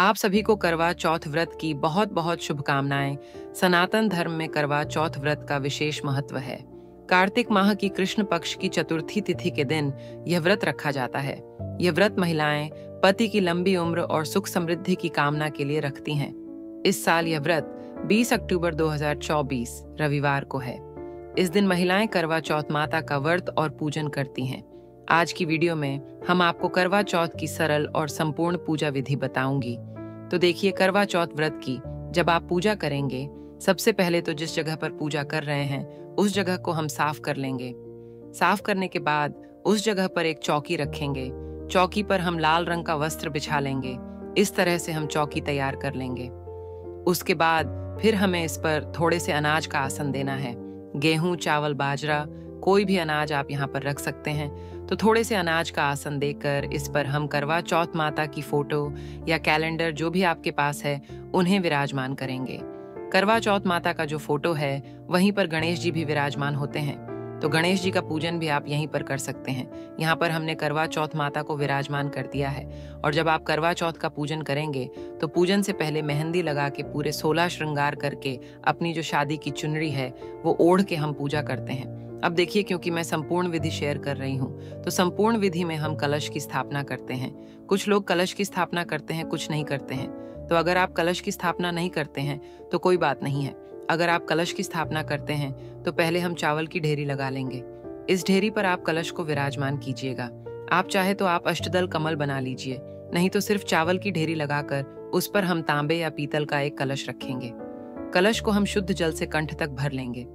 आप सभी को करवा चौथ व्रत की बहुत बहुत शुभकामनाएं। सनातन धर्म में करवा चौथ व्रत का विशेष महत्व है। कार्तिक माह की कृष्ण पक्ष की चतुर्थी तिथि के दिन यह व्रत रखा जाता है। यह व्रत महिलाएं पति की लंबी उम्र और सुख समृद्धि की कामना के लिए रखती हैं। इस साल यह व्रत 20 अक्टूबर 2024 रविवार को है। इस दिन महिलाएं करवा चौथ माता का व्रत और पूजन करती हैं। आज की वीडियो में हम आपको करवा चौथ की सरल और संपूर्ण पूजा विधि बताऊंगी। तो देखिए, करवा चौथ व्रत की जब आप पूजा करेंगे, सबसे पहले तो जिस जगह पर पूजा कर रहे हैं उस जगह को हम साफ कर लेंगे। साफ करने के बाद उस जगह पर एक चौकी रखेंगे। चौकी पर हम लाल रंग का वस्त्र बिछा लेंगे। इस तरह से हम चौकी तैयार कर लेंगे। उसके बाद फिर हमें इस पर थोड़े से अनाज का आसन देना है। गेहूं, चावल, बाजरा, कोई भी अनाज आप यहाँ पर रख सकते हैं। तो थोड़े से अनाज का आसन देकर इस पर हम करवा चौथ माता की फोटो या कैलेंडर जो भी आपके पास है उन्हें विराजमान करेंगे। करवा चौथ माता का जो फोटो है वहीं पर गणेश जी भी विराजमान होते हैं। तो गणेश जी का पूजन भी आप यहीं पर कर सकते हैं। यहाँ पर हमने करवा चौथ माता को विराजमान कर दिया है। और जब आप करवा चौथ का पूजन करेंगे तो पूजन से पहले मेहंदी लगा के पूरे 16 श्रृंगार करके अपनी जो शादी की चुनरी है वो ओढ़ के हम पूजा करते हैं। अब देखिए, क्योंकि मैं संपूर्ण विधि शेयर कर रही हूँ तो संपूर्ण विधि में हम कलश की स्थापना करते हैं। कुछ लोग कलश की स्थापना करते हैं, कुछ नहीं करते हैं। तो अगर आप कलश की स्थापना नहीं करते हैं तो कोई बात नहीं है। अगर आप कलश की स्थापना करते हैं तो पहले हम चावल की ढेरी लगा लेंगे। इस ढेरी पर आप कलश को विराजमान कीजिएगा। आप चाहे तो आप अष्टदल कमल बना लीजिए, नहीं तो सिर्फ चावल की ढेरी लगाकर उस पर हम तांबे या पीतल का एक कलश रखेंगे। कलश को हम शुद्ध जल से कंठ तक भर लेंगे।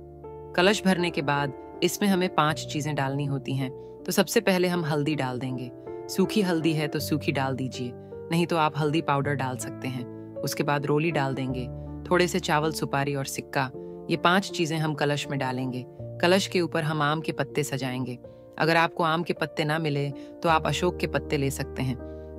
कलश भरने के बाद इसमें हमें 5 चीजें डालनी होती हैं। तो सबसे पहले हम हल्दी डाल देंगे। सूखी हल्दी है तो सूखी डाल दीजिए, नहीं तो आप हल्दी पाउडर डाल सकते हैं। उसके बाद रोली डाल देंगे, थोड़े से चावल, सुपारी और सिक्का। ये 5 चीजें हम कलश में डालेंगे। कलश के ऊपर हम आम के पत्ते सजाएंगे। अगर आपको आम के पत्ते ना मिले तो आप अशोक के पत्ते ले सकते हैं।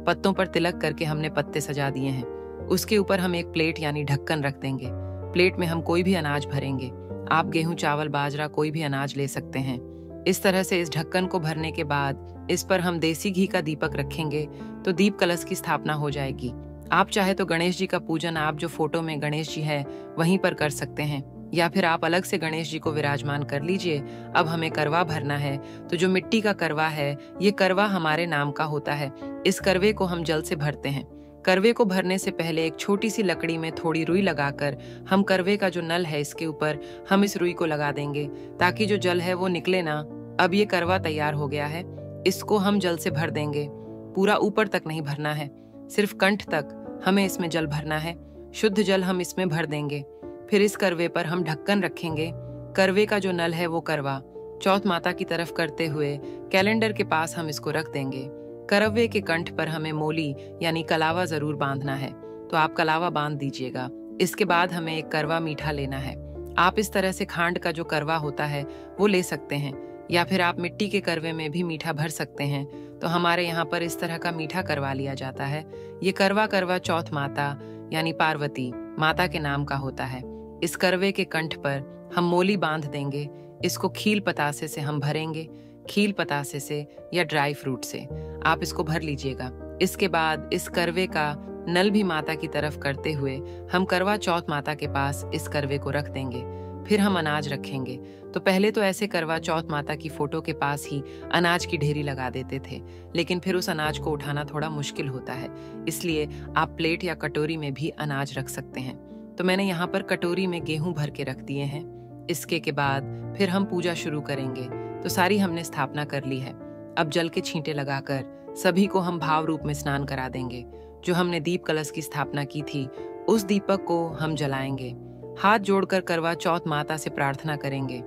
पत्तों पर तिलक करके हमने पत्ते सजा दिए हैं। उसके ऊपर हम एक प्लेट यानी ढक्कन रख देंगे। प्लेट में हम कोई भी अनाज भरेंगे। आप गेहूं, चावल, बाजरा कोई भी अनाज ले सकते हैं। इस तरह से इस ढक्कन को भरने के बाद इस पर हम देसी घी का दीपक रखेंगे तो दीप कलश की स्थापना हो जाएगी। आप चाहे तो गणेश जी का पूजन आप जो फोटो में गणेश जी है वहीं पर कर सकते हैं, या फिर आप अलग से गणेश जी को विराजमान कर लीजिए। अब हमें करवा भरना है। तो जो मिट्टी का करवा है ये करवा हमारे नाम का होता है। इस करवे को हम जल से भरते हैं। करवे को भरने से पहले एक छोटी सी लकड़ी में थोड़ी रुई लगाकर हम करवे का जो नल है इसके ऊपर हम इस रुई को लगा देंगे ताकि जो जल है वो निकले ना। अब ये करवा तैयार हो गया है। इसको हम जल से भर देंगे। पूरा ऊपर तक नहीं भरना है, सिर्फ कंठ तक हमें इसमें जल भरना है। शुद्ध जल हम इसमें भर देंगे। फिर इस करवे पर हम ढक्कन रखेंगे। करवे का जो नल है वो करवा चौथ माता की तरफ करते हुए कैलेंडर के पास हम इसको रख देंगे। करवे के कंठ पर हमें मोली यानी कलावा जरूर बांधना है। तो आप कलावा बांध दीजिएगा। इसके बाद हमें एक करवा मीठा लेना है। आप इस तरह से खांड का जो करवा होता है वो ले सकते हैं, या फिर आप मिट्टी के करवे में भी मीठा भर सकते हैं। तो हमारे यहाँ पर इस तरह का मीठा करवा लिया जाता है। ये करवा चौथ माता यानी पार्वती माता के नाम का होता है। इस करवे के कंठ पर हम मोली बांध देंगे। इसको खील पतासे से हम भरेंगे। खील पतासे से या ड्राई फ्रूट से आप इसको भर लीजिएगा। इसके बाद इस करवे का नल भी माता की तरफ करते हुए हम करवा चौथ माता के पास इस करवे को रख देंगे। फिर हम अनाज रखेंगे। तो पहले तो ऐसे करवा चौथ माता की फोटो के पास ही अनाज की ढेरी लगा देते थे, लेकिन फिर उस अनाज को उठाना थोड़ा मुश्किल होता है, इसलिए आप प्लेट या कटोरी में भी अनाज रख सकते हैं। तो मैंने यहाँ पर कटोरी में गेहूं भर के रख दिए हैं। इसके के बाद फिर हम पूजा शुरू करेंगे। तो सारी हमने स्थापना कर ली है। अब जल के छींटे लगाकर सभी को हम भाव रूप में स्नान करा देंगे। जो हमने दीप कलश की स्थापना की थी उस दीपक को हम जलाएंगे। हाथ जोड़कर करवा चौथ माता से प्रार्थना करेंगे।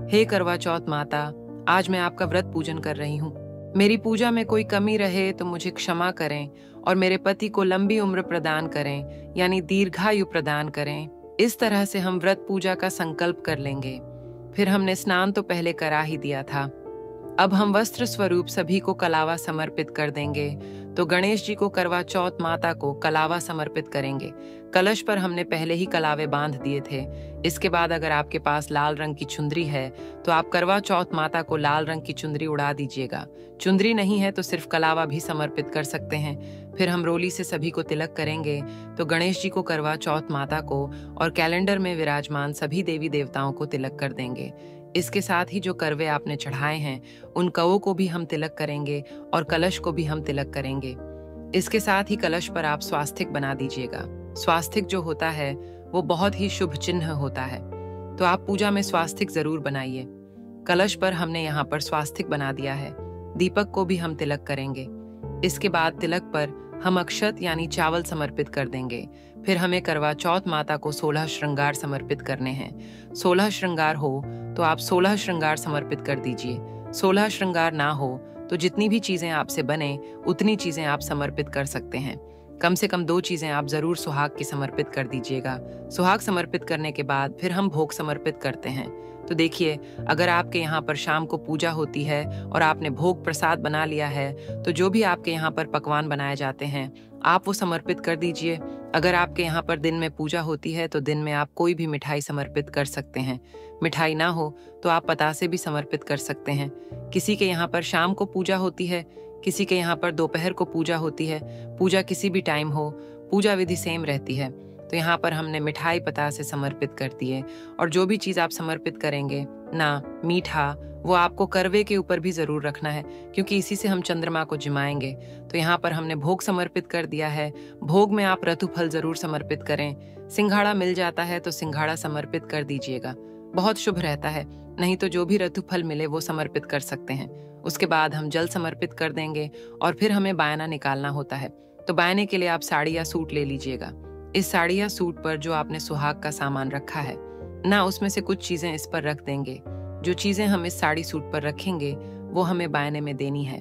हे करवा चौथ माता, आज मैं आपका व्रत पूजन कर रही हूँ। मेरी पूजा में कोई कमी रहे तो मुझे क्षमा करें और मेरे पति को लंबी उम्र प्रदान करें, यानी दीर्घायु प्रदान करें। इस तरह से हम व्रत पूजा का संकल्प कर लेंगे। फिर हमने स्नान तो पहले करा ही दिया था। अब हम वस्त्र स्वरूप सभी को कलावा समर्पित कर देंगे। तो गणेश जी को करवा चौथ माता को कलावा समर्पित करेंगे। कलश पर हमने पहले ही कलावे बांध दिए थे। इसके बाद अगर आपके पास लाल रंग की चुंदरी है तो आप करवा चौथ माता को लाल रंग की चुंदरी उड़ा दीजिएगा। चुंदरी नहीं है तो सिर्फ कलावा भी समर्पित कर सकते हैं। फिर हम रोली से सभी को तिलक करेंगे तो गणेश जी को, करवा चौथ माता को और कैलेंडर में विराजमान सभी देवी देवताओं को तिलक कर देंगे। इसके साथ ही जो करवे आपने चढ़ाए हैं उन कवों को भी हम तिलक करेंगे और कलश को भी हम तिलक करेंगे। इसके साथ ही कलश पर आप स्वास्तिक बना दीजिएगा। स्वास्तिक जो होता है वो बहुत ही शुभ चिन्ह होता है, तो आप पूजा में स्वास्तिक जरूर बनाइए। कलश पर हमने यहाँ पर स्वास्तिक बना दिया है। दीपक को भी हम तिलक करेंगे। इसके बाद तिलक पर हम अक्षत यानी चावल समर्पित कर देंगे। फिर हमें करवा चौथ माता को 16 श्रृंगार समर्पित करने हैं। 16 श्रृंगार हो तो आप 16 श्रृंगार समर्पित कर दीजिए। 16 श्रृंगार ना हो तो जितनी भी चीजें आपसे बने उतनी चीजें आप समर्पित कर सकते हैं। कम से कम 2 चीजें आप जरूर सुहाग की समर्पित कर दीजिएगा। सुहाग समर्पित करने के बाद फिर हम भोग समर्पित करते हैं। तो देखिए, अगर आपके यहाँ पर शाम को पूजा होती है और आपने भोग प्रसाद बना लिया है तो जो भी आपके यहाँ पर पकवान बनाए जाते हैं आप वो समर्पित कर दीजिए। अगर आपके यहाँ पर दिन में पूजा होती है तो दिन में आप कोई भी मिठाई समर्पित कर सकते हैं। मिठाई ना हो तो आप पतासे भी समर्पित कर सकते हैं। किसी के यहाँ पर शाम को पूजा होती है, किसी के यहाँ पर दोपहर को पूजा होती है। पूजा किसी भी टाइम हो, पूजा विधि सेम रहती है। तो यहाँ पर हमने मिठाई पतासे समर्पित कर दिए। और जो भी चीज़ आप समर्पित करेंगे ना मीठा, वो आपको करवे के ऊपर भी जरूर रखना है, क्योंकि इसी से हम चंद्रमा को जिमाएंगे। तो यहाँ पर हमने भोग समर्पित कर दिया है। भोग में आप रतु फल जरूर समर्पित करें। सिंघाड़ा मिल जाता है तो सिंघाड़ा समर्पित कर दीजिएगा, बहुत शुभ रहता है। नहीं तो जो भी रतु फल मिले वो समर्पित कर सकते हैं। उसके बाद हम जल समर्पित कर देंगे और फिर हमें बायना निकालना होता है। तो बायने के लिए आप साड़ी या सूट ले लीजिएगा। इस साड़ी या सूट पर जो आपने सुहाग का सामान रखा है ना, उसमें से कुछ चीजें इस पर रख देंगे। जो चीजें हम इस साड़ी सूट पर रखेंगे वो हमें बायने में देनी है।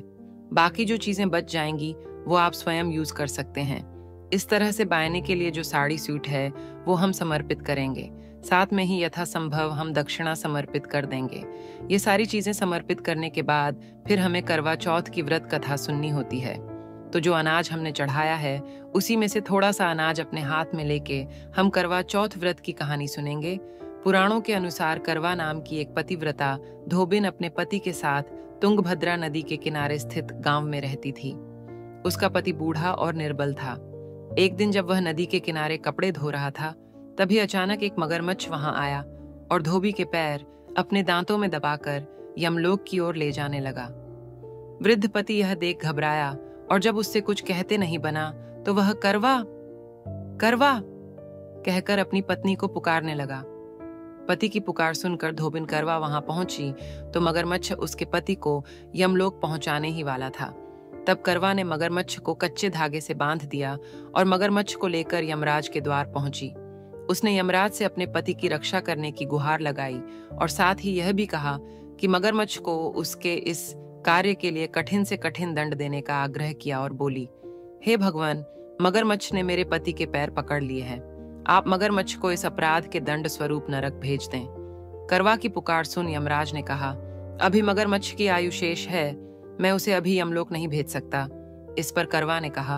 बाकी जो चीजें बच जाएंगी वो आप स्वयं यूज कर सकते हैं। इस तरह से बायने के लिए जो साड़ी सूट है वो हम समर्पित करेंगे। साथ में ही यथासंभव हम दक्षिणा समर्पित कर देंगे। ये सारी चीजें समर्पित करने के बाद फिर हमें करवा चौथ की व्रत कथा सुननी होती है। तो जो अनाज हमने चढ़ाया है उसी में से थोड़ा सा अनाज अपने हाथ में लेके हम करवा चौथ व्रत की कहानी सुनेंगे। पुराणों के अनुसार करवा नाम की एक पतिव्रता धोबिन अपने पति के साथ तुंगभद्रा नदी के किनारे स्थित गांव में रहती थी। उसका पति बूढ़ा और निर्बल था। एक दिन जब वह नदी के किनारे कपड़े धो रहा था तभी अचानक एक मगरमच्छ वहां आया और धोबी के पैर अपने दांतों में दबाकर यमलोक की ओर ले जाने लगा। वृद्ध पति यह देख घबराया और जब उससे कुछ कहते नहीं बना तो वह करवा करवा कहकर अपनी पत्नी को पुकारने लगा। पति की पुकार सुनकर धोबिन करवा वहां पहुंची तो मगरमच्छ उसके पति को यमलोक पहुंचाने ही वाला था। तब करवा ने मगरमच्छ को कच्चे धागे से बांध दिया और मगरमच्छ को लेकर यमराज के द्वार पहुंची। उसने यमराज से अपने पति की रक्षा करने की गुहार लगाई और साथ ही यह भी कहा कि मगरमच्छ को उसके इस कार्य के लिए कठिन से कठिन दंड देने का आग्रह किया और बोली, हे भगवान, मगरमच्छ ने मेरे पति के पैर पकड़ लिए हैं। आप मगरमच्छ को इस अपराध के दंड स्वरूप नरक भेज दें। करवा की पुकार सुन यमराज ने कहा, अभी मगरमच्छ की आयु शेष है, मैं उसे अभी यमलोक नहीं भेज सकता। इस पर करवा ने कहा,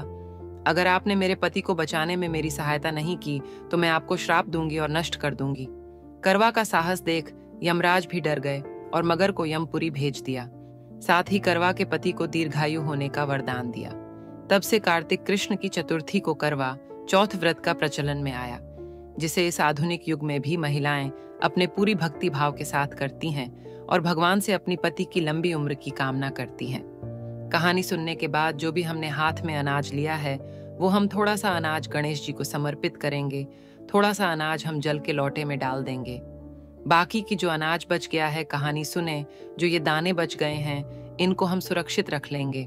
अगर आपने मेरे पति को बचाने में मेरी सहायता नहीं की तो मैं आपको श्राप दूंगी और नष्ट कर दूंगी। करवा का साहस देख यमराज भी डर गए और मगर को यमपुरी भेज दिया। साथ ही करवा के पति को दीर्घायु होने का वरदान दिया। तब से कार्तिक कृष्ण की चतुर्थी को करवा चौथ व्रत का प्रचलन में आया, जिसे इस आधुनिक युग में भी महिलाएं अपने पूरी भक्ति भाव के साथ करती हैं और भगवान से अपनी पति की लंबी उम्र की कामना करती हैं। कहानी सुनने के बाद जो भी हमने हाथ में अनाज लिया है वो हम थोड़ा सा अनाज गणेश जी को समर्पित करेंगे। थोड़ा सा अनाज हम जल के लोटे में डाल देंगे। बाकी की जो अनाज बच गया है, कहानी सुने, जो ये दाने बच गए हैं, इनको हम सुरक्षित रख लेंगे।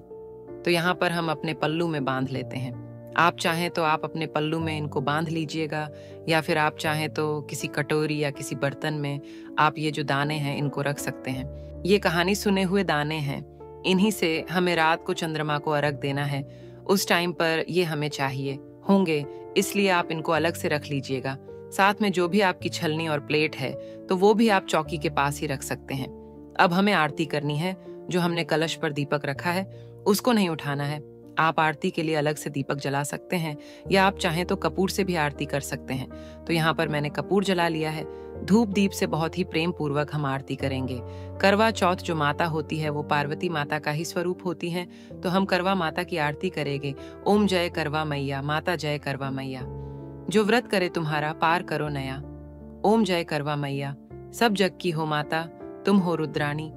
तो यहाँ पर हम अपने पल्लू में बांध लेते हैं। आप चाहें तो आप अपने पल्लू में इनको बांध लीजिएगा या फिर आप चाहें तो किसी कटोरी या किसी बर्तन में आप ये जो दाने हैं इनको रख सकते हैं। ये कहानी सुने हुए दाने हैं, इन्हीं से हमें रात को चंद्रमा को अर्घ देना है। उस टाइम पर ये हमें चाहिए होंगे, इसलिए आप इनको अलग से रख लीजिएगा। साथ में जो भी आपकी छलनी और प्लेट है तो वो भी आप चौकी के पास ही रख सकते हैं। अब हमें आरती करनी है। जो हमने कलश पर दीपक रखा है उसको नहीं उठाना है। आप आरती के लिए अलग से दीपक जला सकते हैं या आप चाहें तो कपूर से भी आरती कर सकते हैं। तो यहाँ पर मैंने कपूर जला लिया है। धूप दीप से बहुत ही प्रेम पूर्वक हम आरती करेंगे। करवा चौथ जो माता होती है वो पार्वती माता का ही स्वरूप होती है, तो हम करवा माता की आरती करेंगे। ओम जय करवा मैया, माता जय करवा मैया। जो व्रत करे तुम्हारा पार करो नया। ओम जय करवा मैया, सब जग की हो माता, तुम हो रुद्राणी।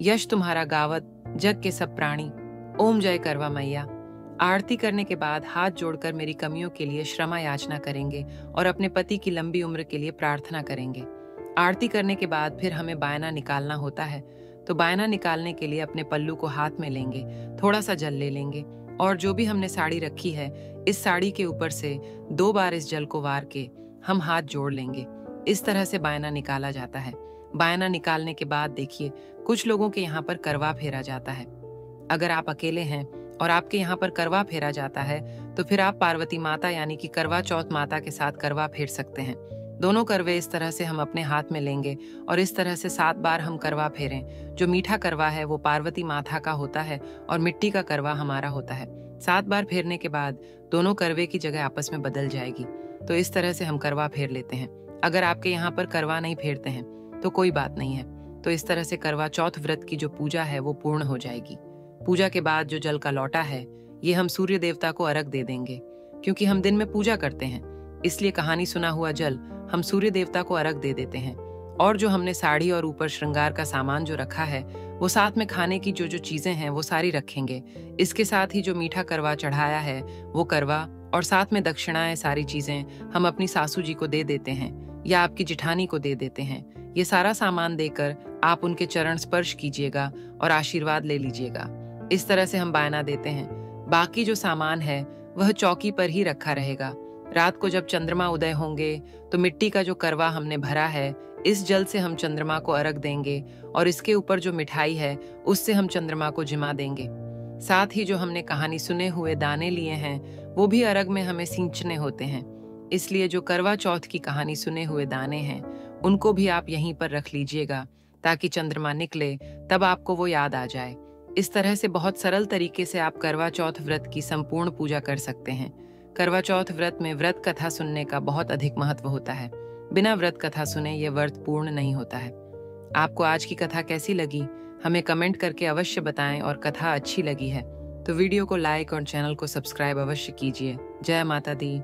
यश तुम्हारा गावत जग के सब प्राणी। ओम जय करवा मैया। आरती करने के बाद हाथ जोड़कर मेरी कमियों के लिए क्षमा याचना करेंगे और अपने पति की लंबी उम्र के लिए प्रार्थना करेंगे। आरती करने के बाद फिर हमें बायना निकालना होता है, तो बायना निकालने के लिए अपने पल्लू को हाथ में लेंगे, थोड़ा सा जल ले लेंगे और जो भी हमने साड़ी रखी है इस साड़ी के ऊपर से 2 बार इस जल को वार के हम हाथ जोड़ लेंगे। इस तरह से बायना निकाला जाता है। बायना निकालने के बाद देखिए, कुछ लोगों के यहाँ पर करवा फेरा जाता है। अगर आप अकेले हैं और आपके यहाँ पर करवा फेरा जाता है तो फिर आप पार्वती माता यानी कि करवा चौथ माता के साथ करवा फेर सकते हैं। दोनों करवे इस तरह से हम अपने हाथ में लेंगे और इस तरह से 7 बार हम करवा फेरें। जो मीठा करवा है वो पार्वती माता का होता है और मिट्टी का करवा हमारा होता है। 7 बार फेरने के बाद दोनों करवे की जगह आपस में बदल जाएगी। तो इस तरह से हम करवा फेर लेते हैं। अगर आपके यहाँ पर करवा नहीं फेरते हैं तो कोई बात नहीं है। तो इस तरह से करवा चौथ व्रत की जो पूजा है वो पूर्ण हो जाएगी। पूजा के बाद जो जल का लौटा है ये हम सूर्य देवता को अर्घ दे देंगे, क्योंकि हम दिन में पूजा करते हैं इसलिए कहानी सुना हुआ जल हम सूर्य देवता को अर्घ दे देते हैं। और जो हमने साड़ी और ऊपर श्रृंगार का सामान जो रखा है वो साथ में खाने की जो जो चीजें हैं वो सारी रखेंगे। इसके साथ ही जो मीठा करवा चढ़ाया है वो करवा और साथ में दक्षिणाएं सारी चीजें हम अपनी सासू जी को दे देते हैं या आपकी जिठानी को दे देते हैं। ये सारा सामान देकर आप उनके चरण स्पर्श कीजिएगा और आशीर्वाद ले लीजिएगा। इस तरह से हम बायना देते हैं। बाकी जो सामान है वह चौकी पर ही रखा रहेगा। रात को जब चंद्रमा उदय होंगे तो मिट्टी का जो करवा हमने भरा है इस जल से हम चंद्रमा को अर्घ देंगे और इसके ऊपर जो मिठाई है उससे हम चंद्रमा को जिमा देंगे। साथ ही जो हमने कहानी सुने हुए दाने लिए हैं वो भी अर्घ में हमें सींचने होते हैं। इसलिए जो करवा चौथ की कहानी सुने हुए दाने हैं उनको भी आप यहीं पर रख लीजिएगा ताकि चंद्रमा निकले तब आपको वो याद आ जाए। इस तरह से बहुत सरल तरीके से आप करवा चौथ व्रत की संपूर्ण पूजा कर सकते हैं। करवा चौथ व्रत में व्रत कथा सुनने का बहुत अधिक महत्व होता है। बिना व्रत कथा सुने ये व्रत पूर्ण नहीं होता है। आपको आज की कथा कैसी लगी हमें कमेंट करके अवश्य बताएं और कथा अच्छी लगी है तो वीडियो को लाइक और चैनल को सब्सक्राइब अवश्य कीजिए। जय माता दी।